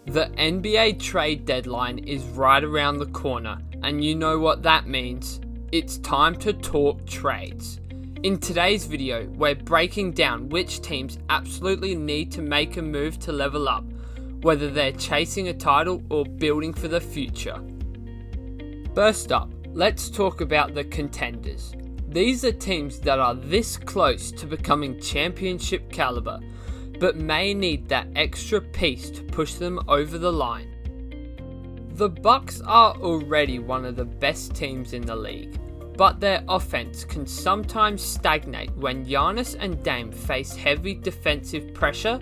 The NBA trade deadline is right around the corner, and you know what that means. It's time to talk trades. In today's video, we're breaking down which teams absolutely need to make a move to level up, whether they're chasing a title or building for the future. First up, let's talk about the contenders. These are teams that are this close to becoming championship caliber, but may need that extra piece to push them over the line. The Bucks are already one of the best teams in the league, but their offense can sometimes stagnate when Giannis and Dame face heavy defensive pressure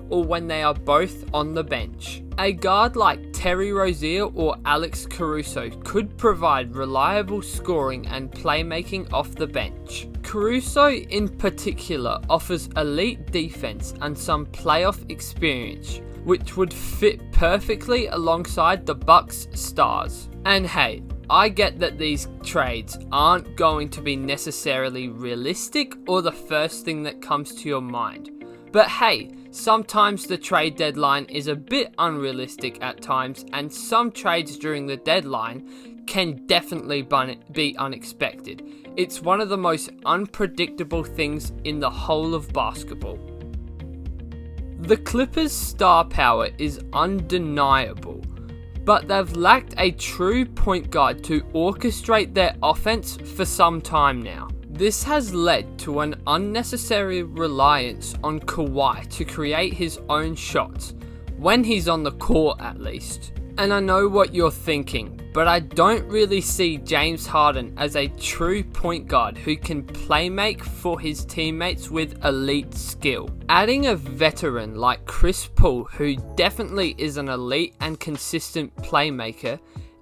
or when they are both on the bench. A guard like Terry Rozier or Alex Caruso could provide reliable scoring and playmaking off the bench. Caruso in particular offers elite defense and some playoff experience, which would fit perfectly alongside the Bucks' stars. And hey, I get that these trades aren't going to be necessarily realistic or the first thing that comes to your mind. But hey, sometimes the trade deadline is a bit unrealistic at times, and some trades during the deadline can definitely be unexpected. It's one of the most unpredictable things in the whole of basketball. The Clippers' star power is undeniable, but they've lacked a true point guard to orchestrate their offense for some time now. This has led to an unnecessary reliance on Kawhi to create his own shots, when he's on the court at least. And I know what you're thinking, but I don't really see James Harden as a true point guard who can playmake for his teammates with elite skill. Adding a veteran like Chris Paul, who definitely is an elite and consistent playmaker,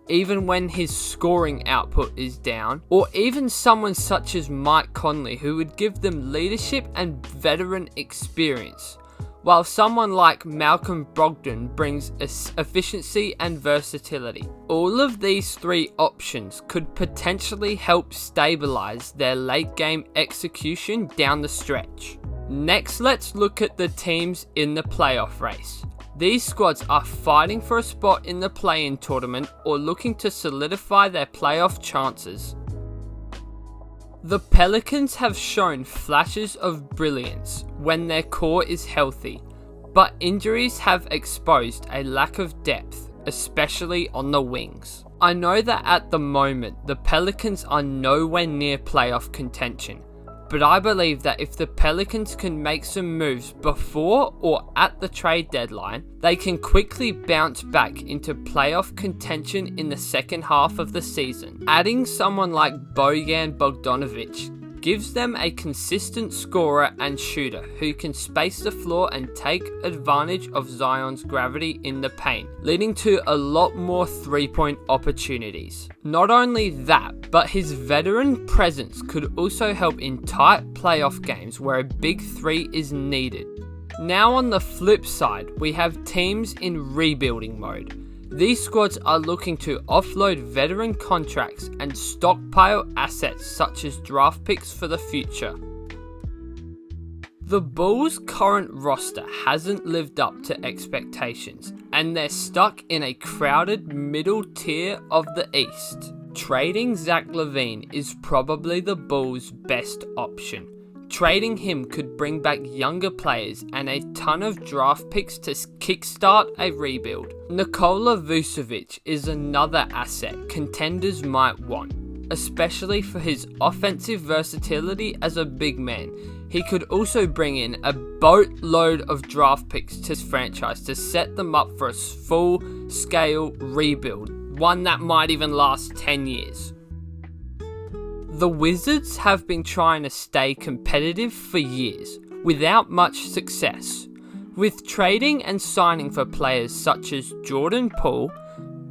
even when his scoring output is down, or even someone such as Mike Conley, who would give them leadership and veteran experience, while someone like Malcolm Brogdon brings efficiency and versatility. All of these three options could potentially help stabilize their late game execution down the stretch. Next, let's look at the teams in the playoff race. These squads are fighting for a spot in the play-in tournament or looking to solidify their playoff chances. The Pelicans have shown flashes of brilliance when their core is healthy, but injuries have exposed a lack of depth, especially on the wings. I know that at the moment the Pelicans are nowhere near playoff contention, but I believe that if the Pelicans can make some moves before or at the trade deadline, they can quickly bounce back into playoff contention in the second half of the season. Adding someone like Bojan Bogdanovic gives them a consistent scorer and shooter who can space the floor and take advantage of Zion's gravity in the paint, leading to a lot more three-point opportunities. Not only that, but his veteran presence could also help in tight playoff games where a big three is needed. Now on the flip side, we have teams in rebuilding mode. These squads are looking to offload veteran contracts and stockpile assets such as draft picks for the future. The Bulls' current roster hasn't lived up to expectations, and they're stuck in a crowded middle tier of the East. Trading Zach LaVine is probably the Bulls' best option. Trading him could bring back younger players and a ton of draft picks to kickstart a rebuild. Nikola Vucevic is another asset contenders might want, especially for his offensive versatility as a big man. He could also bring in a boatload of draft picks to his franchise to set them up for a full-scale rebuild, one that might even last 10 years. The Wizards have been trying to stay competitive for years, without much success. With trading and signing for players such as Jordan Poole,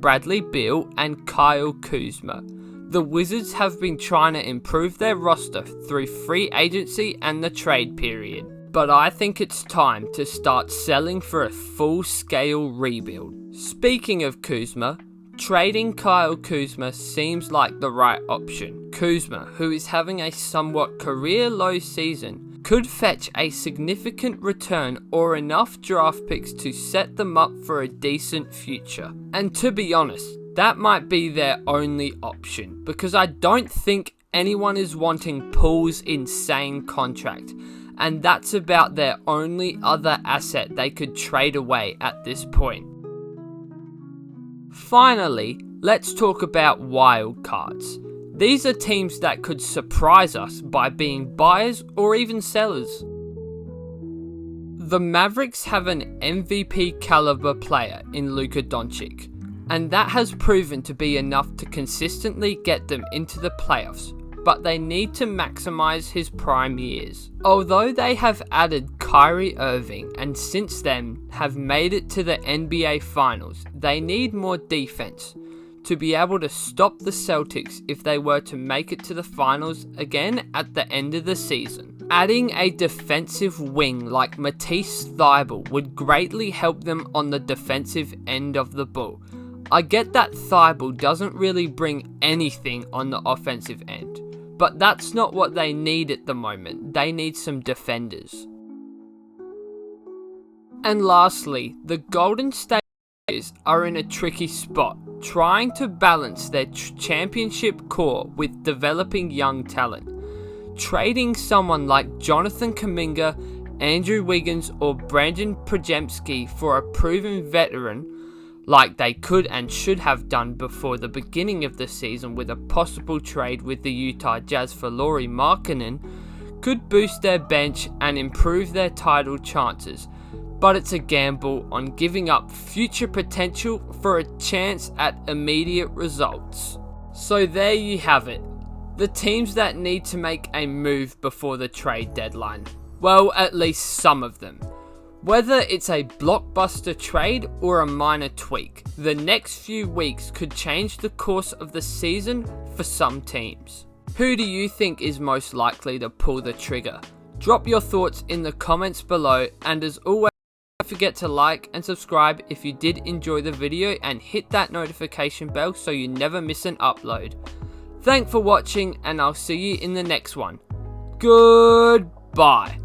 Bradley Beal and Kyle Kuzma, the Wizards have been trying to improve their roster through free agency and the trade period. But I think it's time to start selling for a full-scale rebuild. Speaking of Kuzma, trading Kyle Kuzma seems like the right option. Kuzma, who is having a somewhat career-low season, could fetch a significant return or enough draft picks to set them up for a decent future. And to be honest, that might be their only option, because I don't think anyone is wanting Poole's insane contract, and that's about their only other asset they could trade away at this point. Finally, let's talk about wildcards. These are teams that could surprise us by being buyers or even sellers. The Mavericks have an MVP caliber player in Luka Doncic, and that has proven to be enough to consistently get them into the playoffs, but they need to maximize his prime years. Although they have added Kyrie Irving and since then have made it to the NBA Finals, they need more defense to be able to stop the Celtics if they were to make it to the finals again at the end of the season. Adding a defensive wing like Matisse Thybulle would greatly help them on the defensive end of the ball. I get that Thybulle doesn't really bring anything on the offensive end, but that's not what they need at the moment. They need some defenders. And lastly, the Golden State Warriors are in a tricky spot, trying to balance their championship core with developing young talent. Trading someone like Jonathan Kuminga, Andrew Wiggins or Brandon Podziemski for a proven veteran, like they could and should have done before the beginning of the season with a possible trade with the Utah Jazz for Lauri Markkanen, could boost their bench and improve their title chances. But it's a gamble on giving up future potential for a chance at immediate results. So there you have it. The teams that need to make a move before the trade deadline. Well, at least some of them. Whether it's a blockbuster trade or a minor tweak, the next few weeks could change the course of the season for some teams. Who do you think is most likely to pull the trigger? Drop your thoughts in the comments below, and as always, don't forget to like and subscribe if you did enjoy the video and hit that notification bell so you never miss an upload. Thanks for watching, and I'll see you in the next one. Goodbye.